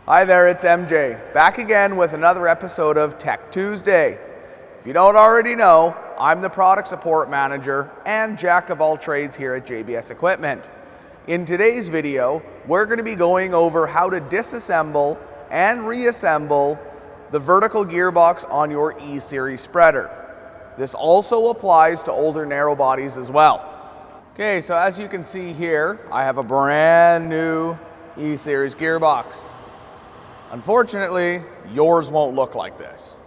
Hi there, it's MJ, back again with another episode of Tech Tuesday. If you don't already know, I'm the product support manager and jack of all trades here at JBS Equipment. In today's video, we're going to be going over how to disassemble and reassemble the vertical gearbox on your E-Series spreader. This also applies to older narrow bodies as well. Okay, so as you can see here, I have a brand new E-Series gearbox. Unfortunately, yours won't look like this.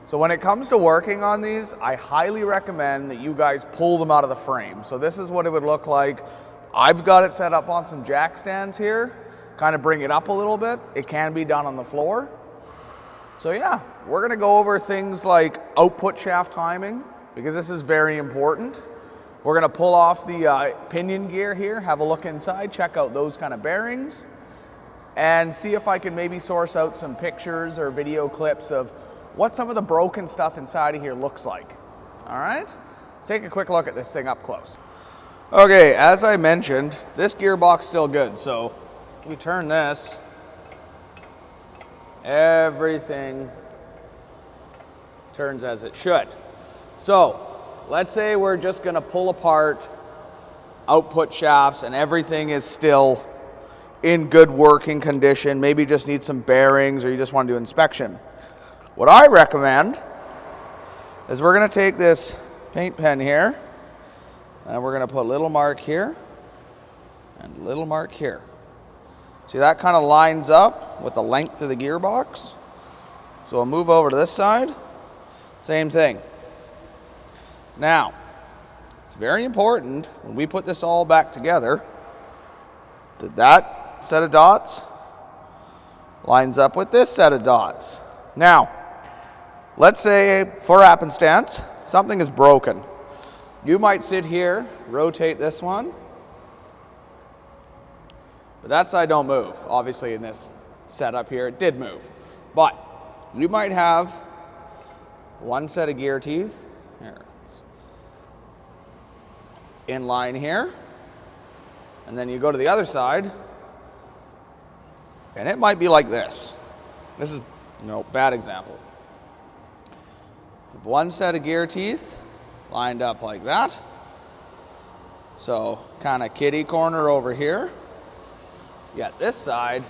So when it comes to working on these, I highly recommend that you guys pull them out of the frame. So this is what it would look like. I've got it set up on some jack stands here, kind of bring it up a little bit. It can be done on the floor. So yeah, we're gonna go over things like output shaft timing, because this is very important. We're gonna pull off the pinion gear here, have a look inside, check out those kind of bearings, and see if I can maybe source out some pictures or video clips of what some of the broken stuff inside of here looks like. All right, let's take a quick look at this thing up close. Okay, as I mentioned, this gearbox is still good. So we turn this, everything turns as it should. So let's say we're just gonna pull apart output shafts and everything is still in good working condition, maybe just need some bearings or you just want to do inspection. What I recommend is we're going to take this paint pen here and we're going to put a little mark here and a little mark here. See, that kind of lines up with the length of the gearbox. So we'll move over to this side, same thing. Now, it's very important when we put this all back together that set of dots lines up with this set of dots. Now, let's say for happenstance, something is broken. You might sit here, rotate this one, but that side don't move. Obviously in this setup here, it did move. But you might have one set of gear teeth, here, in line here, and then you go to the other side, and it might be like this. This is, bad example. One set of gear teeth lined up like that. So kind of kitty corner over here. Yet this side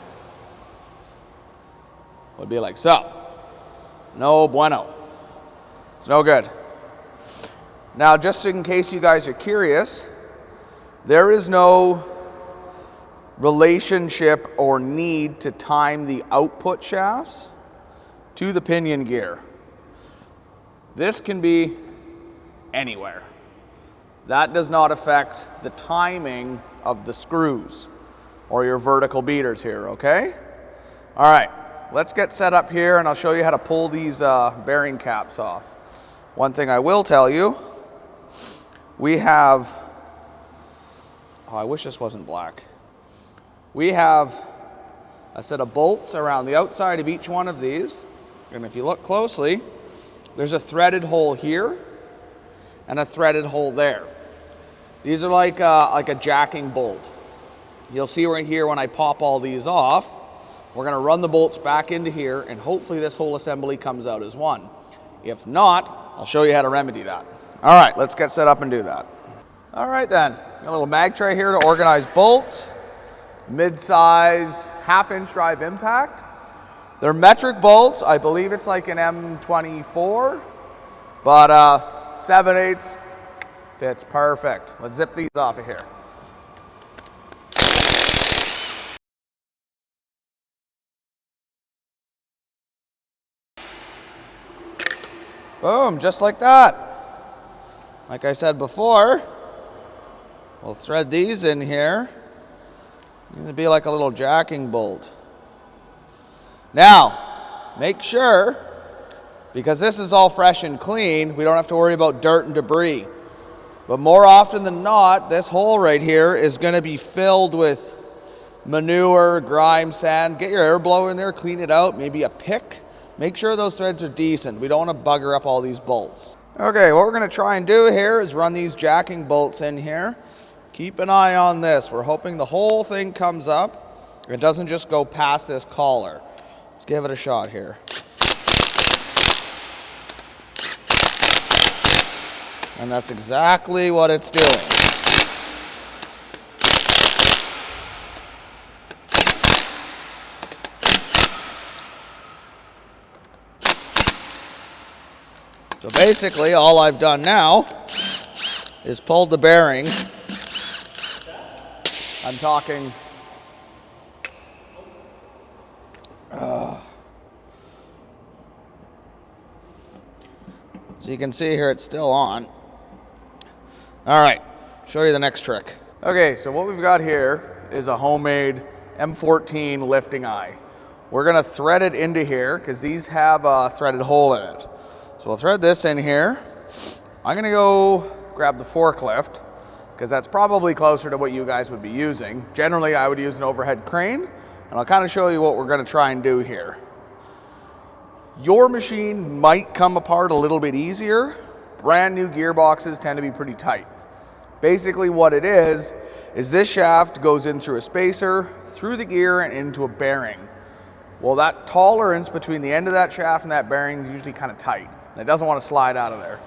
would be like so. No bueno. It's no good. Now, just in case you guys are curious, there is no relationship or need to time the output shafts to the pinion gear. This can be anywhere. That does not affect the timing of the screws or your vertical beaters here, okay? All right, let's get set up here and I'll show you how to pull these bearing caps off. One thing I will tell you, we have, I wish this wasn't black. We have a set of bolts around the outside of each one of these. And if you look closely, there's a threaded hole here and a threaded hole there. These are like a jacking bolt. You'll see right here when I pop all these off, we're gonna run the bolts back into here and hopefully this whole assembly comes out as one. If not, I'll show you how to remedy that. All right, let's get set up and do that. All right then, got a little mag tray here to organize bolts. Mid-size, half-inch drive impact. They're metric bolts. I believe it's like an M24, but 7/8 fits perfect. Let's zip these off of here. Boom, just like that. Like I said before, we'll thread these in here. It'll be like a little jacking bolt. Now, make sure, because this is all fresh and clean, we don't have to worry about dirt and debris. But more often than not, this hole right here is going to be filled with manure, grime, sand. Get your air blower in there, clean it out, maybe a pick. Make sure those threads are decent. We don't want to bugger up all these bolts. Okay, what we're going to try and do here is run these jacking bolts in here. Keep an eye on this. We're hoping the whole thing comes up It doesn't just go past this collar. Let's give it a shot here. And that's exactly what it's doing. So basically, all I've done now is pulled the bearing. I'm talking. So you can see here it's still on. All right, show you the next trick. Okay, so what we've got here is a homemade M14 lifting eye. We're gonna thread it into here because these have a threaded hole in it. So we'll thread this in here. I'm gonna go grab the forklift because that's probably closer to what you guys would be using. Generally, I would use an overhead crane, and I'll kind of show you what we're gonna try and do here. Your machine might come apart a little bit easier. Brand new gearboxes tend to be pretty tight. Basically what it is this shaft goes in through a spacer, through the gear, and into a bearing. Well, that tolerance between the end of that shaft and that bearing is usually kind of tight, and it doesn't want to slide out of there.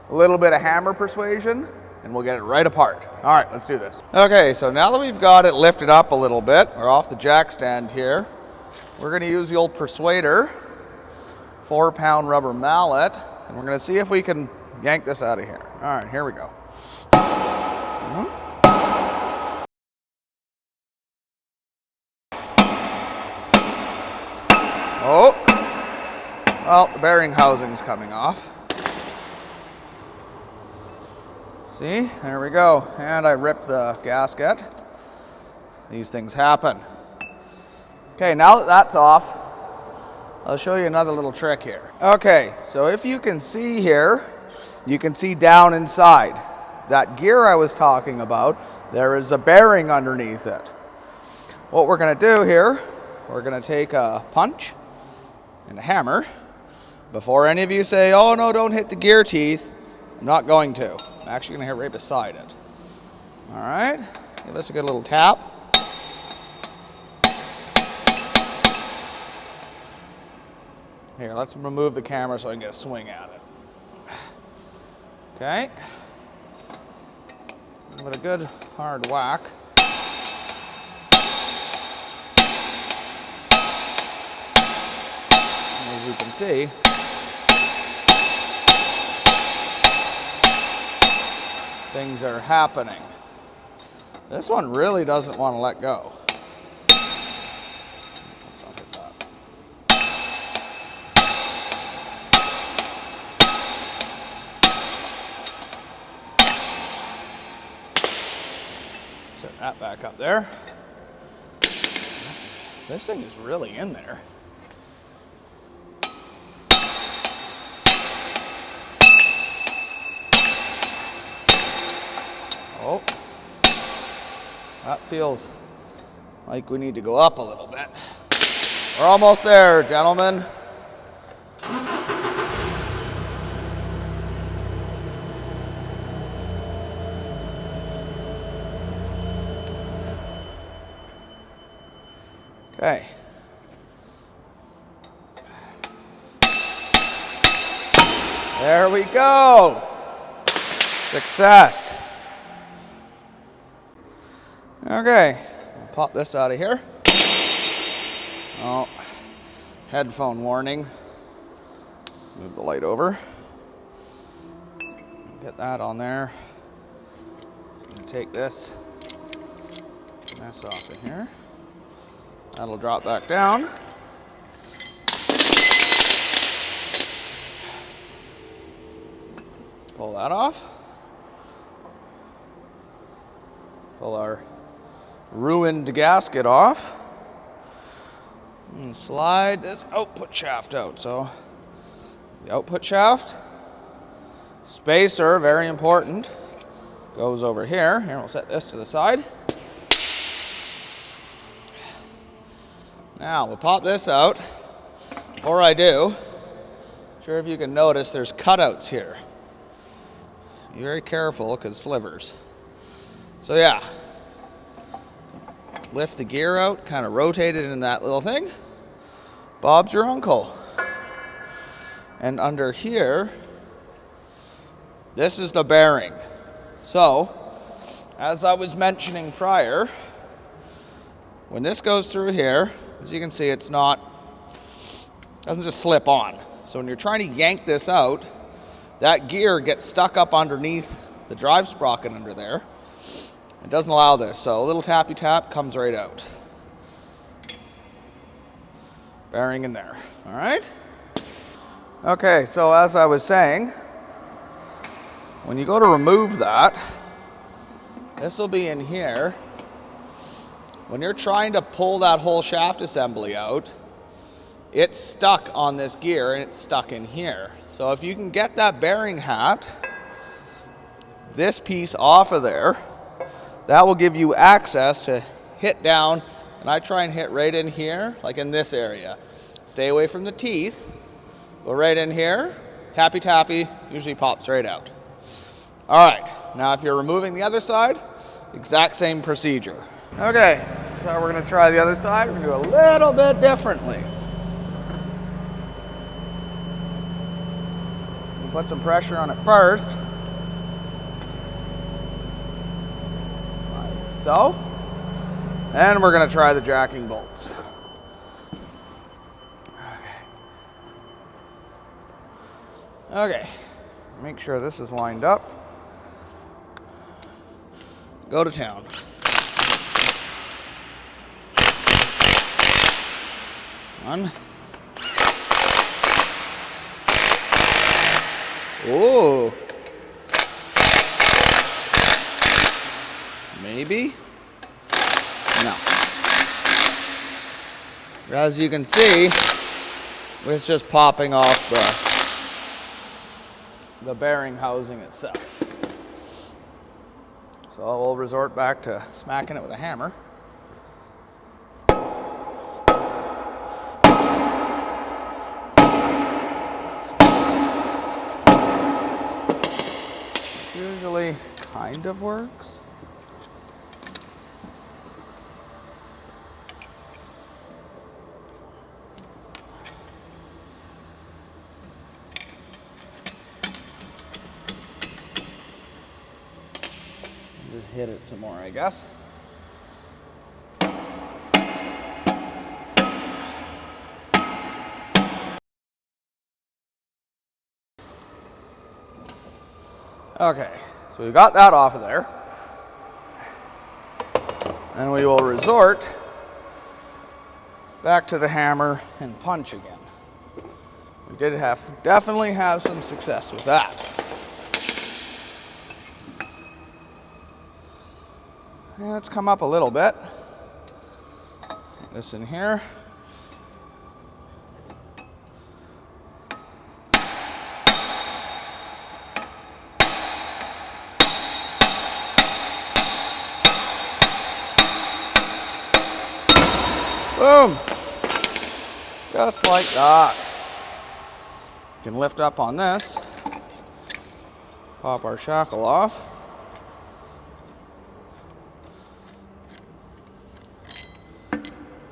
A little bit of hammer persuasion, and we'll get it right apart. All right, let's do this. Okay, so now that we've got it lifted up a little bit, or off the jack stand here, we're gonna use the old persuader, 4-pound rubber mallet, and we're gonna see if we can yank this out of here. All right, here we go. Oh, well, the bearing housing's coming off. See, there we go. And I ripped the gasket. These things happen. Okay, now that that's off, I'll show you another little trick here. Okay, so if you can see here, you can see down inside. That gear I was talking about, there is a bearing underneath it. What we're gonna do here, we're gonna take a punch and a hammer. Before any of you say, oh no, don't hit the gear teeth, I'm not going to. I'm actually gonna hit right beside it. All right, give this a good little tap. Here, let's remove the camera so I can get a swing at it. Okay. Give it a good hard whack. As you can see, things are happening. This one really doesn't want to let go. Let's not hit that. Set that back up there. This thing is really in there. Oh, that feels like we need to go up a little bit. We're almost there, gentlemen. Okay. There we go. Success. Okay, I'll pop this out of here. Oh, headphone warning. Let's move the light over. Get that on there. And take this mess off of here. That'll drop back down. Pull that off. Pull our ruined gasket off. And slide this output shaft out. So the output shaft, spacer, very important, goes over here. Here, we'll set this to the side. Now we'll pop this out. Before I do, sure if you can notice there's cutouts here. Be very careful because slivers. So yeah, lift the gear out, kind of rotate it in that little thing. Bob's your uncle. And under here, this is the bearing. So, as I was mentioning prior, when this goes through here, as you can see, it doesn't just slip on. So when you're trying to yank this out, that gear gets stuck up underneath the drive sprocket under there. It doesn't allow this, so a little tappy tap comes right out. Bearing in there, all right? Okay, so as I was saying, when you go to remove that, this will be in here. When you're trying to pull that whole shaft assembly out, it's stuck on this gear and it's stuck in here. So if you can get that bearing hat, this piece off of there, that will give you access to hit down, and I try and hit right in here, like in this area. Stay away from the teeth, go right in here, tappy tappy, usually pops right out. All right, now if you're removing the other side, exact same procedure. Okay, so we're gonna try the other side. We're gonna do a little bit differently. We'll put some pressure on it first. Like so. And we're gonna try the jacking bolts. Okay, make sure this is lined up. Go to town. One. Oh. Maybe. No. As you can see, it's just popping off the bearing housing itself. So we'll resort back to smacking it with a hammer. Usually kind of works. Just hit it some more, I guess. Okay, so we got that off of there. And we will resort back to the hammer and punch again. We did definitely have some success with that. And let's come up a little bit. Put this in here. Boom! Just like that. We can lift up on this, pop our shackle off.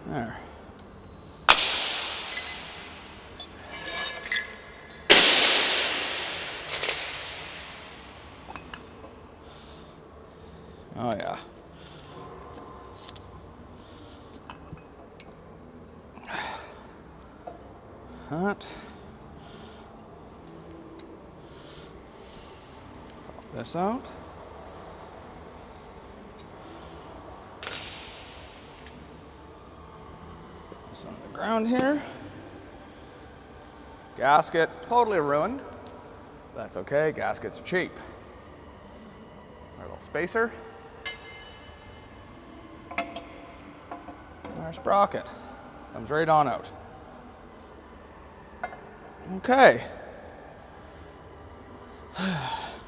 There. Oh yeah. That. Pop this out. This on the ground here. Gasket totally ruined. That's okay, gaskets are cheap. Our little spacer. Our sprocket. Comes right on out. Okay.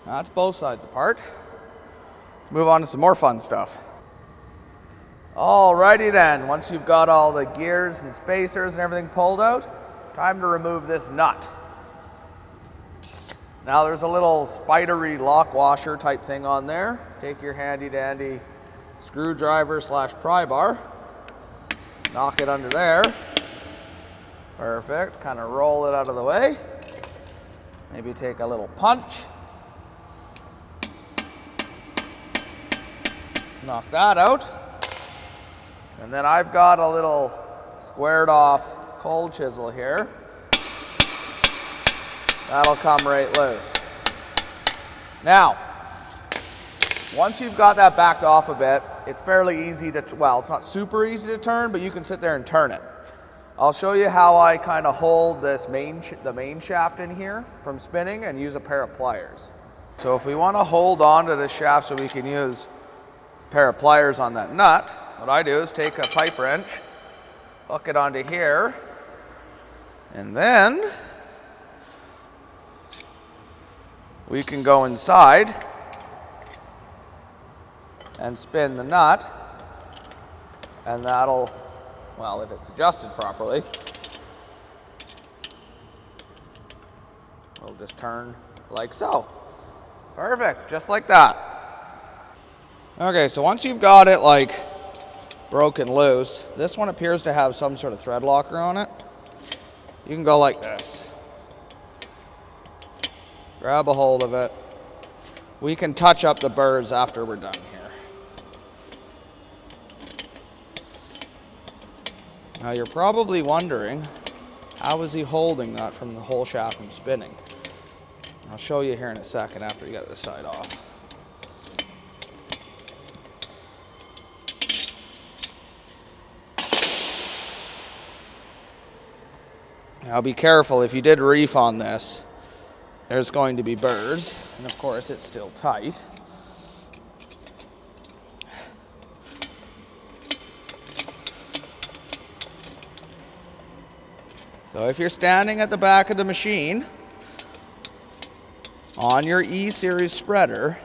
That's both sides apart. Let's move on to some more fun stuff. Alrighty then, once you've got all the gears and spacers and everything pulled out, time to remove this nut. Now there's a little spidery lock washer type thing on there. Take your handy dandy screwdriver slash pry bar. Knock it under there. Perfect. Kind of roll it out of the way. Maybe take a little punch. Knock that out. And then I've got a little squared off cold chisel here. That'll come right loose. Now, once you've got that backed off a bit, it's fairly easy to, well, it's not super easy to turn, but you can sit there and turn it. I'll show you how I kind of hold this the main shaft in here from spinning and use a pair of pliers. So if we want to hold on to this shaft so we can use a pair of pliers on that nut, what I do is take a pipe wrench, hook it onto here, and then we can go inside and spin the nut, and that'll, well, if it's adjusted properly, it'll just turn like so. Perfect, just like that. Okay, so once you've got it like broken loose, this one appears to have some sort of thread locker on it. You can go like this. Grab a hold of it. We can touch up the burrs after we're done here. Now you're probably wondering, how is he holding that from the whole shaft from spinning? I'll show you here in a second after you get this side off. Now be careful, if you did reef on this, there's going to be burrs, and of course it's still tight. So if you're standing at the back of the machine on your E-Series spreader,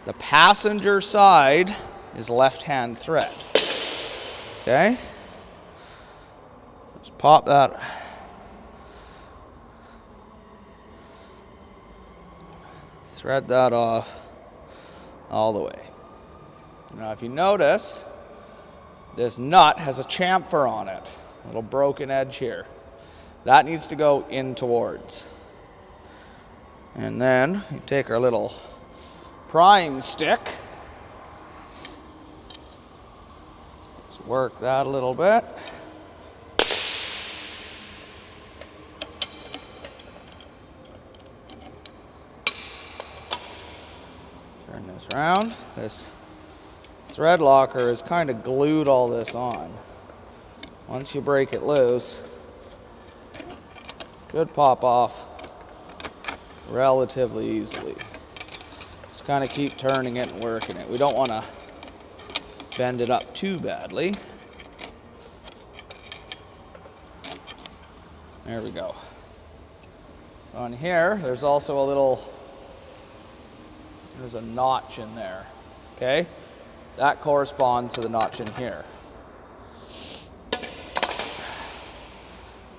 the passenger side is left-hand thread. Okay? Let's pop that. Thread that off all the way. Now if you notice, this nut has a chamfer on it. A little broken edge here. That needs to go in towards. And then you take our little prying stick. Let's work that a little bit. Turn this around. This thread locker has kind of glued all this on. Once you break it loose, it should pop off relatively easily. Just kind of keep turning it and working it. We don't want to bend it up too badly. There we go. On here, there's also there's a notch in there. Okay? That corresponds to the notch in here.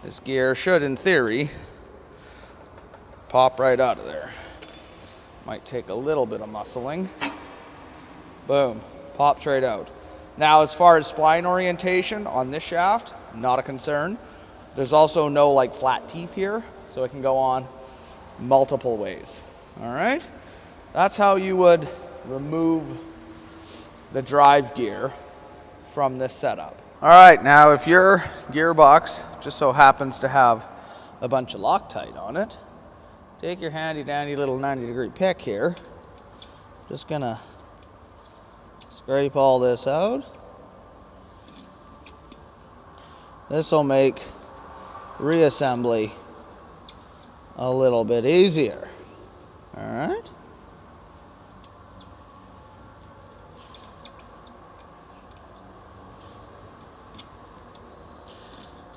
This gear should, in theory, pop right out of there. Might take a little bit of muscling. Boom, pops right out. Now, as far as spline orientation on this shaft, not a concern. There's also no like flat teeth here, so it can go on multiple ways. All right? That's how you would remove the drive gear from this setup. All right, now if your gearbox just so happens to have a bunch of Loctite on it, take your handy dandy little 90-degree pick here. Just gonna scrape all this out. This will make reassembly a little bit easier. All right.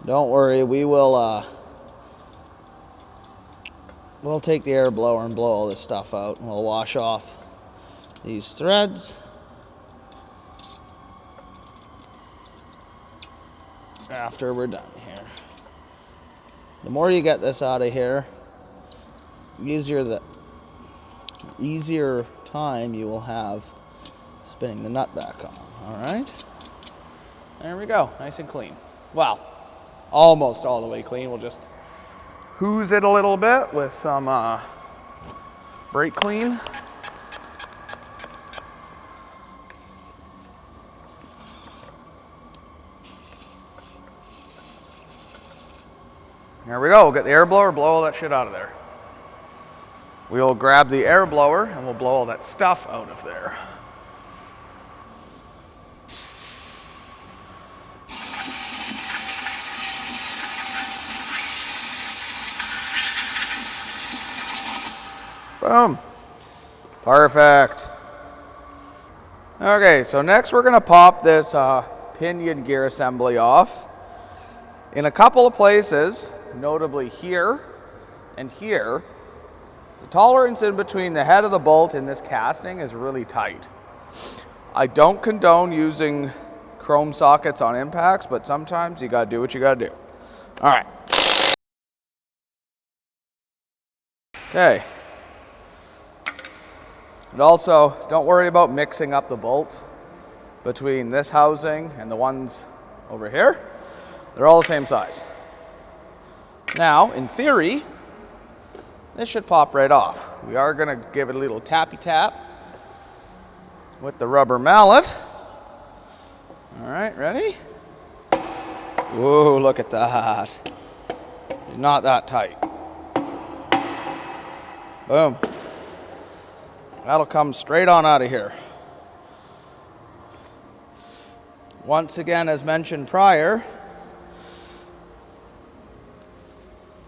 Don't worry, we'll take the air blower and blow all this stuff out, and we'll wash off these threads. After we're done here. The more you get this out of here, easier time you will have spinning the nut back on. All right. There we go, nice and clean. Well, almost all the way clean. We'll just hose it a little bit with some brake clean. There we go, we'll get the air blower, blow all that shit out of there. We'll grab the air blower and we'll blow all that stuff out of there. Boom. Perfect. Okay, so next we're gonna pop this pinion gear assembly off. In a couple of places, notably here and here, the tolerance in between the head of the bolt and this casting is really tight. I don't condone using chrome sockets on impacts, but sometimes you gotta do what you gotta do. All right. Okay. And also, don't worry about mixing up the bolts between this housing and the ones over here. They're all the same size. Now, in theory, this should pop right off. We are gonna give it a little tappy tap with the rubber mallet. All right, ready? Whoa, look at that. Not that tight. Boom. That'll come straight on out of here. Once again, as mentioned prior,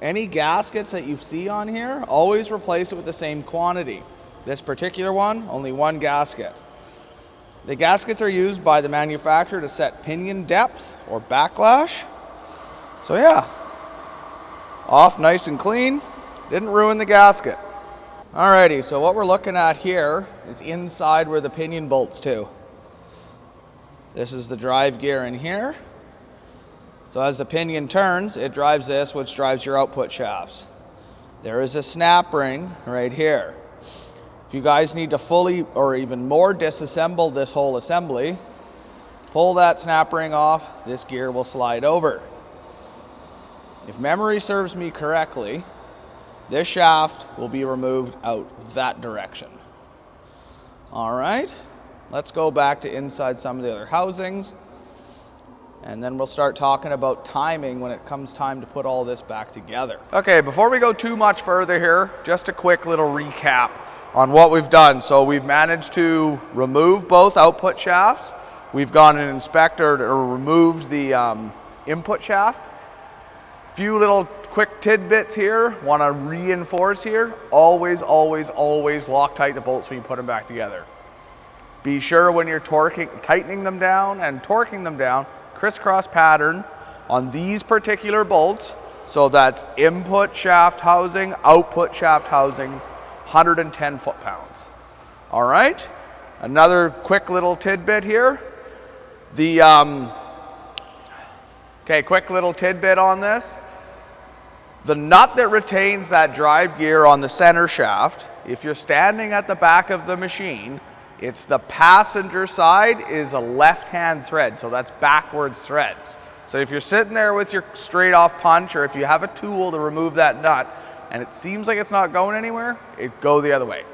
any gaskets that you see on here, always replace it with the same quantity. This particular one, only one gasket. The gaskets are used by the manufacturer to set pinion depth or backlash. So yeah, off nice and clean, didn't ruin the gasket. Alrighty, so what we're looking at here is inside where the pinion bolts to. This is the drive gear in here. So as the pinion turns, it drives this, which drives your output shafts. There is a snap ring right here. If you guys need to fully or even more disassemble this whole assembly, pull that snap ring off, this gear will slide over. If memory serves me correctly, this shaft will be removed out that direction. All right, let's go back to inside some of the other housings, and then we'll start talking about timing when it comes time to put all this back together. Okay, before we go too much further here, just a quick little recap on what we've done. So we've managed to remove both output shafts. We've gone and inspected or removed the input shaft. Few little quick tidbits here, want to reinforce here, always, always, always Loctite the bolts when you put them back together. Be sure when you're tightening them down and torquing them down, crisscross pattern on these particular bolts. So that's input shaft housing, output shaft housings, 110 foot-pounds. All right, another quick little tidbit here. Quick little tidbit on this. The nut that retains that drive gear on the center shaft, if you're standing at the back of the machine, it's the passenger side is a left-hand thread, so that's backwards threads. So if you're sitting there with your straight off punch, or if you have a tool to remove that nut, and it seems like it's not going anywhere, it go the other way.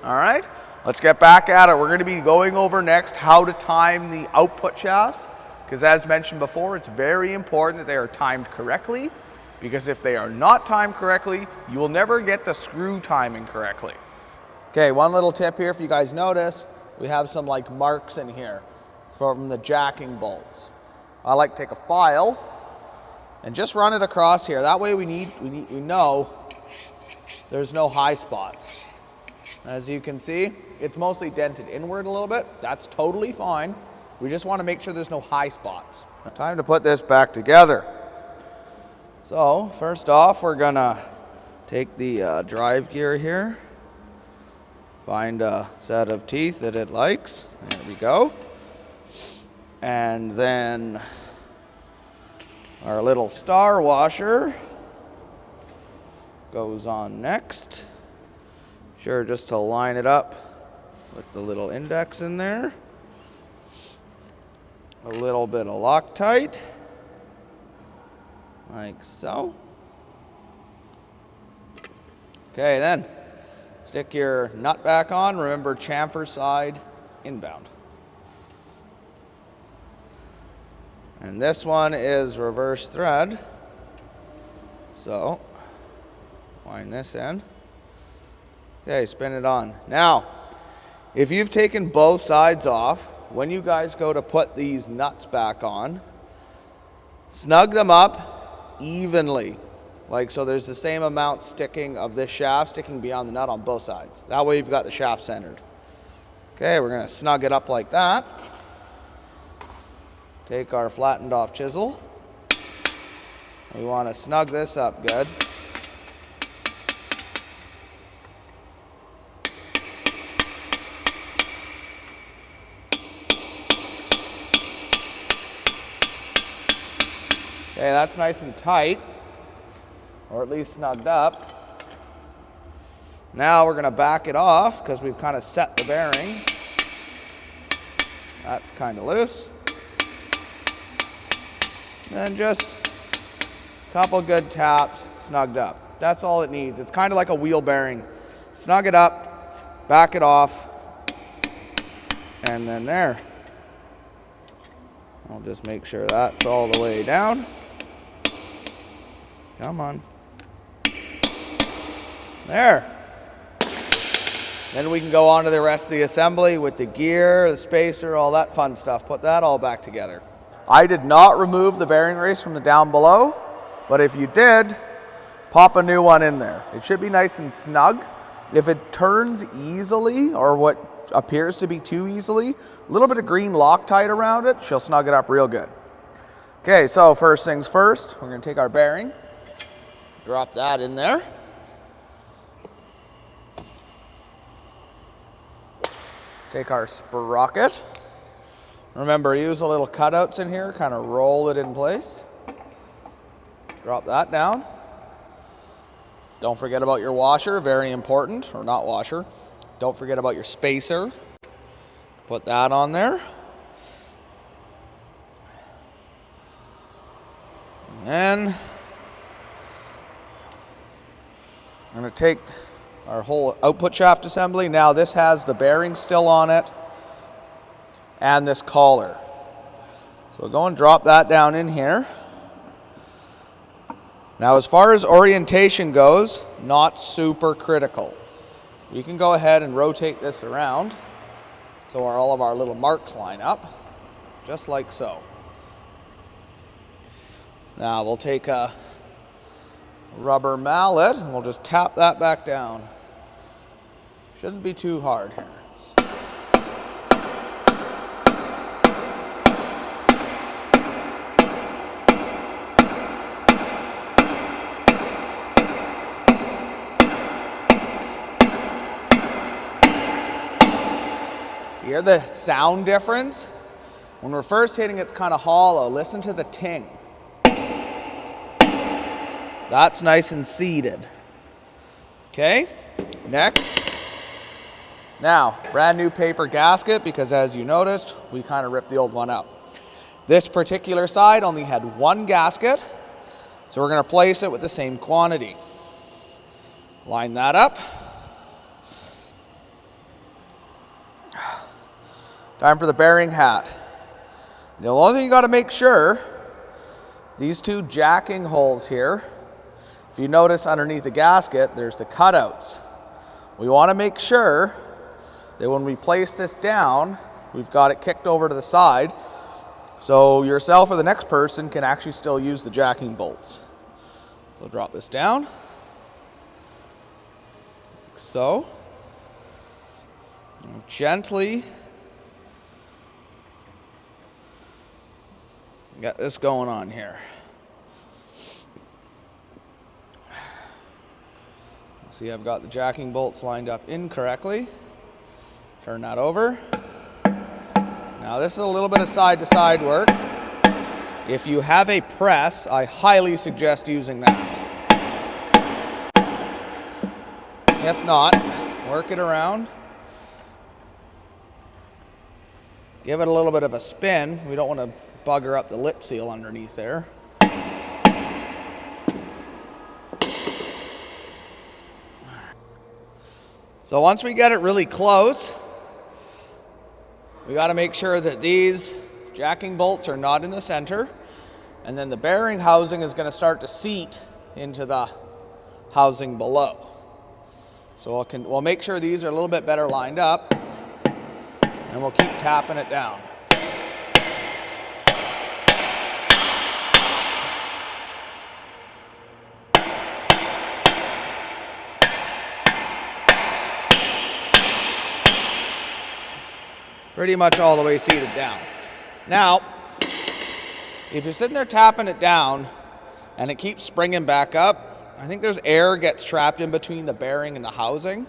All right, let's get back at it. We're gonna be going over next how to time the output shafts, because as mentioned before, it's very important that they are timed correctly, because if they are not timed correctly, you will never get the screw timing correctly. Okay, one little tip here, if you guys notice, we have some like marks in here from the jacking bolts. I like to take a file and just run it across here. That way we know there's no high spots. As you can see, it's mostly dented inward a little bit. That's totally fine. We just want to make sure there's no high spots. Time to put this back together. So first off, we're gonna take the drive gear here, find a set of teeth that it likes. There we go. And then our little star washer goes on next. Sure, just to line it up with the little index in there. a little bit of Loctite, like so. Okay, then stick your nut back on. Remember, chamfer side inbound. And this one is reverse thread. So, wind this in. Okay, spin it on. Now, if you've taken both sides off, when you guys go to put these nuts back on, snug them up evenly. Like, so there's the same amount sticking of this shaft sticking beyond the nut on both sides. That way you've got the shaft centered. Okay, we're gonna snug it up like that. Take our flattened off chisel. We wanna snug this up good. Okay, that's nice and tight, or at least snugged up. Now we're gonna back it off because we've kind of set the bearing. That's kind of loose. And just a couple good taps, snugged up. That's all it needs. It's kind of like a wheel bearing. Snug it up, back it off, and then there. I'll just make sure that's all the way down. Come on. There. Then we can go on to the rest of the assembly with the gear, the spacer, all that fun stuff. Put that all back together. I did not remove the bearing race from the down below, but if you did, pop a new one in there. It should be nice and snug. If it turns easily, or what appears to be too easily, a little bit of green Loctite around it, she'll snug it up real good. Okay, so first things first, we're gonna take our bearing, drop that in there. Take our sprocket. Remember, use a little cutouts in here, kind of roll it in place. Drop that down. Don't forget about your washer, very important, or not washer. Don't forget about your spacer. Put that on there. And then I'm going to take our whole output shaft assembly. Now this has the bearing still on it and this collar. So go and drop that down in here. Now as far as orientation goes, not super critical. We can go ahead and rotate this around so all of our little marks line up, just like so. Now we'll take a rubber mallet and we'll just tap that back down. Shouldn't be too hard here. You hear the sound difference? When we're first hitting, it's kind of hollow. Listen to the ting. That's nice and seated. Okay, next. Now, brand new paper gasket, because as you noticed, we kind of ripped the old one out. This particular side only had one gasket, so we're going to place it with the same quantity. Line that up. Time for the bearing hat. The only thing you got to make sure, these two jacking holes here, if you notice underneath the gasket, there's the cutouts. We want to make sure that when we place this down, we've got it kicked over to the side, so yourself or the next person can actually still use the jacking bolts. So drop this down, like so. And gently get this going on here. See, I've got the jacking bolts lined up incorrectly. Turn that over. Now this is a little bit of side-to-side work. If you have a press, I highly suggest using that. If not, work it around. Give it a little bit of a spin. We don't want to bugger up the lip seal underneath there. So once we get it really close, we got to make sure that these jacking bolts are not in the center, and then the bearing housing is going to start to seat into the housing below. So we'll make sure these are a little bit better lined up, and we'll keep tapping it down. Pretty much all the way seated down. Now, if you're sitting there tapping it down and it keeps springing back up, I think there's air gets trapped in between the bearing and the housing.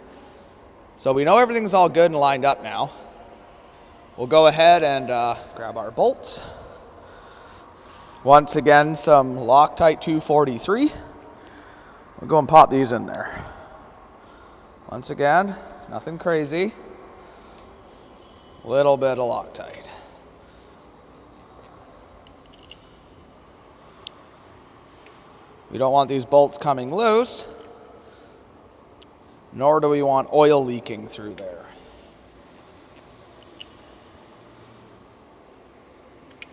So we know everything's all good and lined up now. We'll go ahead and grab our bolts. Once again, some Loctite 243. We'll go and pop these in there. Once again, nothing crazy. Little bit of Loctite. We don't want these bolts coming loose, nor do we want oil leaking through there.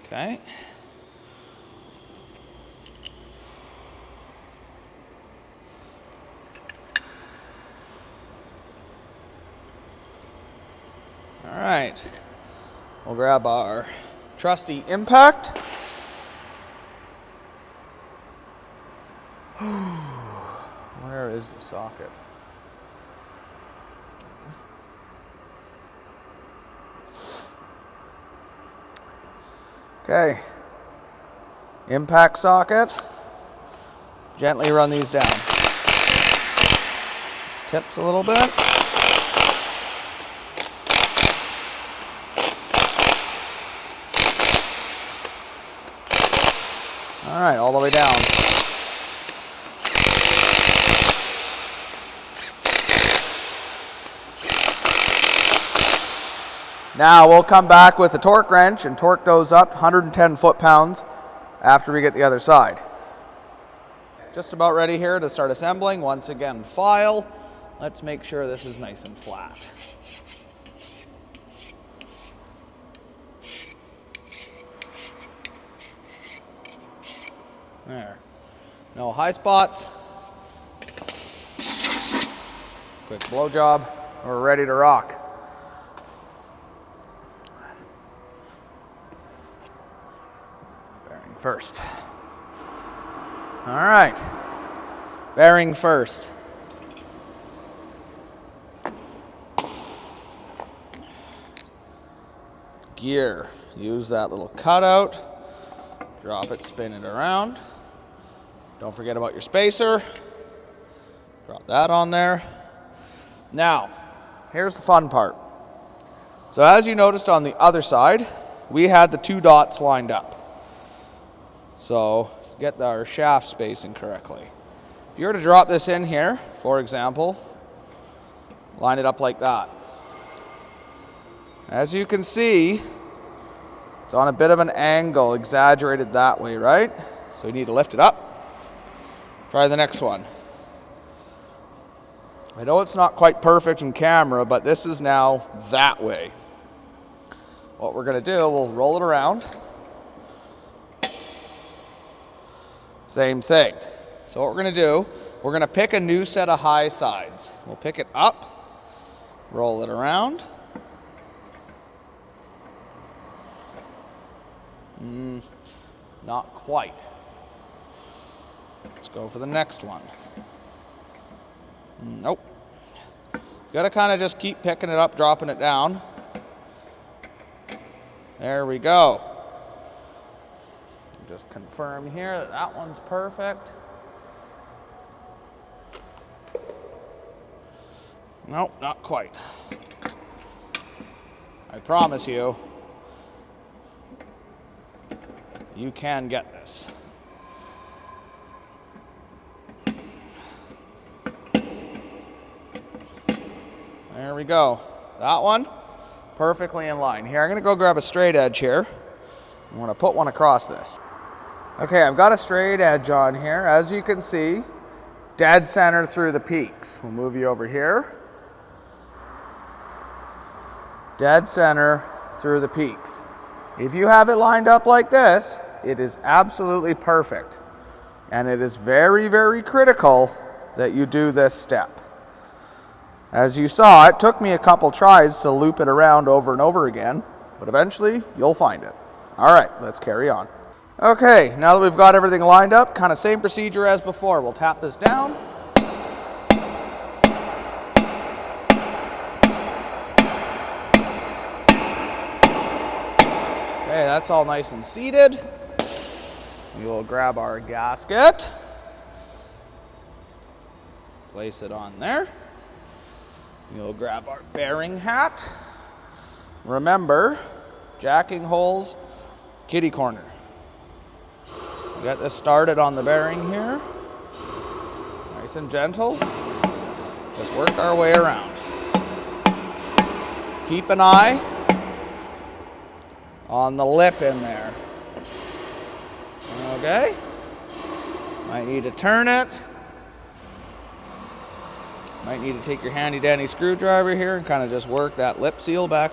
Okay. All right, we'll grab our trusty impact. Where is the socket? Okay, impact socket. Gently run these down. Tips a little bit. All right, all the way down. Now we'll come back with a torque wrench and torque those up 110 foot-pounds after we get the other side. Just about ready here to start assembling. Once again, file. Let's make sure this is nice and flat. There. No high spots. Quick blow job. We're ready to rock. Bearing first. All right. Bearing first. Gear. Use that little cutout. Drop it, spin it around. Don't forget about your spacer. Drop that on there. Now, here's the fun part. So as you noticed on the other side, we had the two dots lined up. So get our shaft spacing correctly. If you were to drop this in here, for example, line it up like that. As you can see, it's on a bit of an angle, exaggerated that way, right? So you need to lift it up. Try the next one. I know it's not quite perfect in camera, but this is now that way. What we're gonna do, we'll roll it around. Same thing. So what we're gonna do, we're gonna pick a new set of high sides. We'll pick it up, roll it around. Not quite. Let's go for the next one. Nope. You gotta kind of just keep picking it up, dropping it down. There we go. Just confirm here that that one's perfect. Nope, not quite. I promise you, you can get this. There we go. That one, perfectly in line. Here, I'm gonna go grab a straight edge here. I'm gonna put one across this. Okay, I've got a straight edge on here. As you can see, dead center through the peaks. We'll move you over here. Dead center through the peaks. If you have it lined up like this, it is absolutely perfect. And it is very, very critical that you do this step. As you saw, it took me a couple tries to loop it around over and over again, but eventually you'll find it. All right, let's carry on. Okay, now that we've got everything lined up, kind of same procedure as before. We'll tap this down. Okay, that's all nice and seated. We will grab our gasket, place it on there. We'll grab our bearing hat. Remember, jacking holes, kitty corner. We got this started on the bearing here. Nice and gentle. Just work our way around. Keep an eye on the lip in there. Okay? Might need to turn it. Might need to take your handy dandy screwdriver here and kind of just work that lip seal back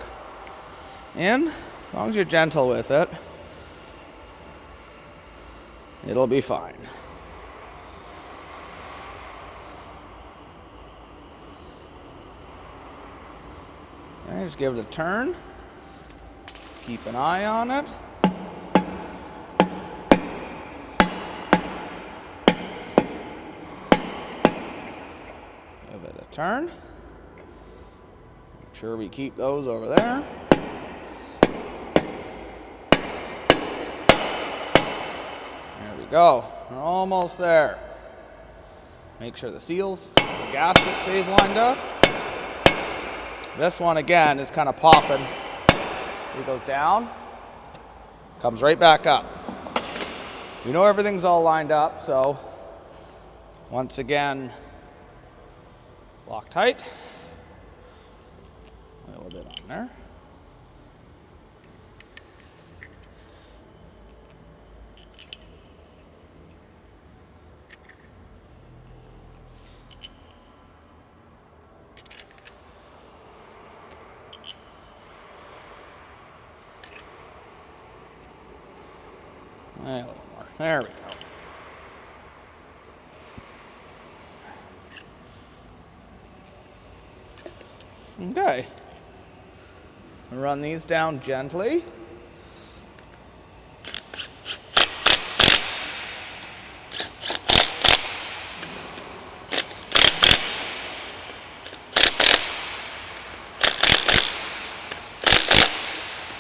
in. As long as you're gentle with it, it'll be fine. Okay, just give it a turn. Keep an eye on it. Give it a turn. Make sure we keep those over there. There we go. We're almost there. Make sure the seals, the gasket stays lined up. This one again is kind of popping. It goes down, comes right back up. You know everything's all lined up, so once again, lock tight. A little bit on there. A little more. There we go. Okay. Run these down gently.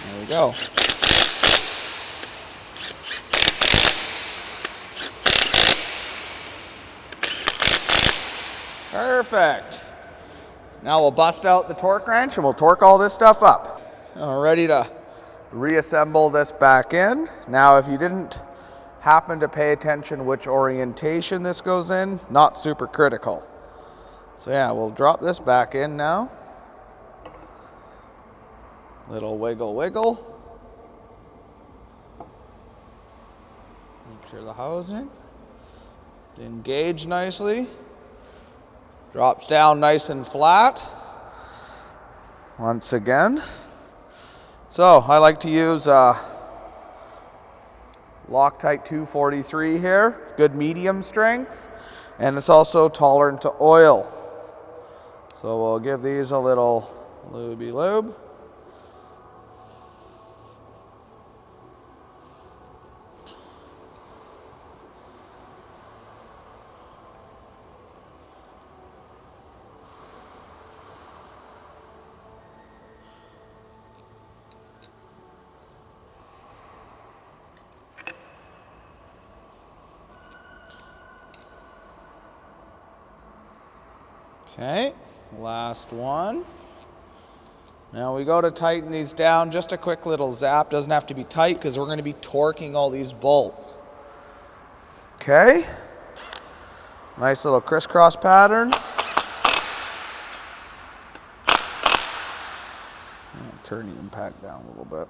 There we go. Perfect. Now we'll bust out the torque wrench and we'll torque all this stuff up. We're ready to reassemble this back in. Now if you didn't happen to pay attention which orientation this goes in, not super critical. So yeah, we'll drop this back in now. Little wiggle wiggle. Make sure the housing is engaged nicely. Drops down nice and flat. Once again. So I like to use Loctite 243 here. Good medium strength. And it's also tolerant to oil. So we'll give these a little looby lube. Okay, last one. Now we go to tighten these down. Just a quick little zap. Doesn't have to be tight because we're going to be torquing all these bolts. Okay. Nice little crisscross pattern. turn the impact down a little bit.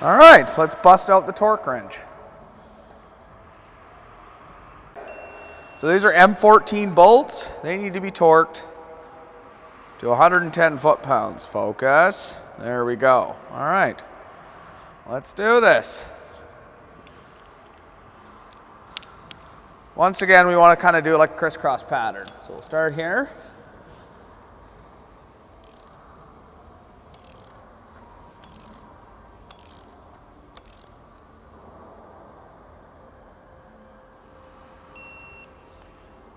All right, let's bust out the torque wrench. So these are M14 bolts. They need to be torqued to 110 foot-pounds. Focus. There we go. All right, let's do this. Once again, we want to kind of do like a crisscross pattern. So we'll start here.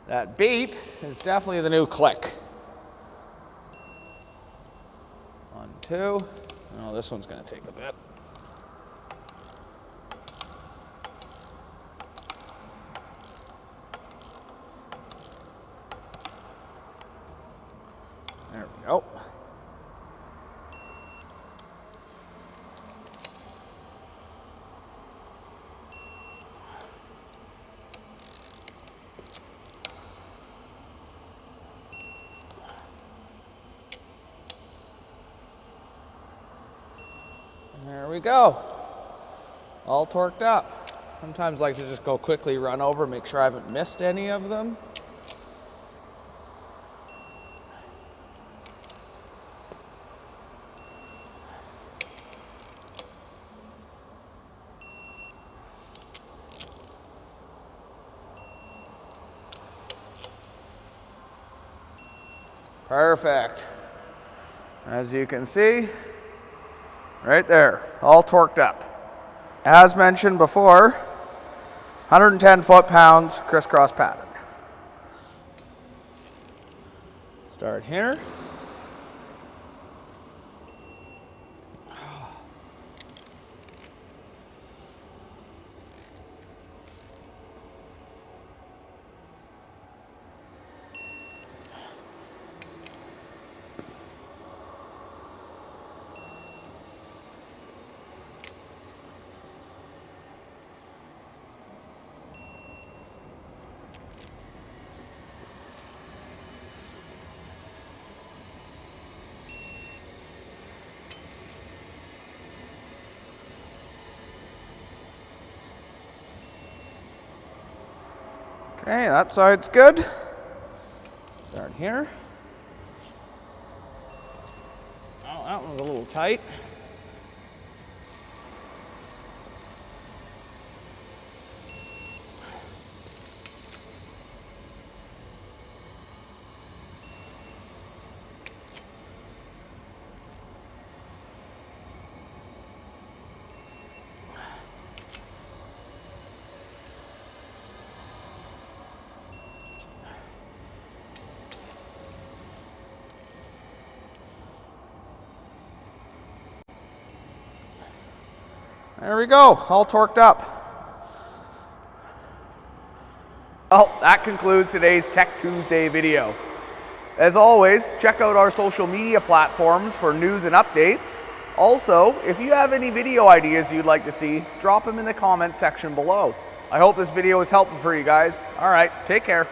That beep is definitely the new click. 1, 2. Oh, this one's going to take a bit. There we go. There we go. All torqued up. Sometimes I like to just go quickly run over, make sure I haven't missed any of them. Perfect. As you can see, right there, all torqued up. As mentioned before, 110 foot-pounds crisscross pattern. Start here. Okay, that side's good. Start here. Oh, that one's a little tight. There we go, all torqued up. Well, that concludes today's Tech Tuesday video. As always, check out our social media platforms for news and updates. Also, if you have any video ideas you'd like to see, drop them in the comments section below. I hope this video was helpful for you guys. All right, take care.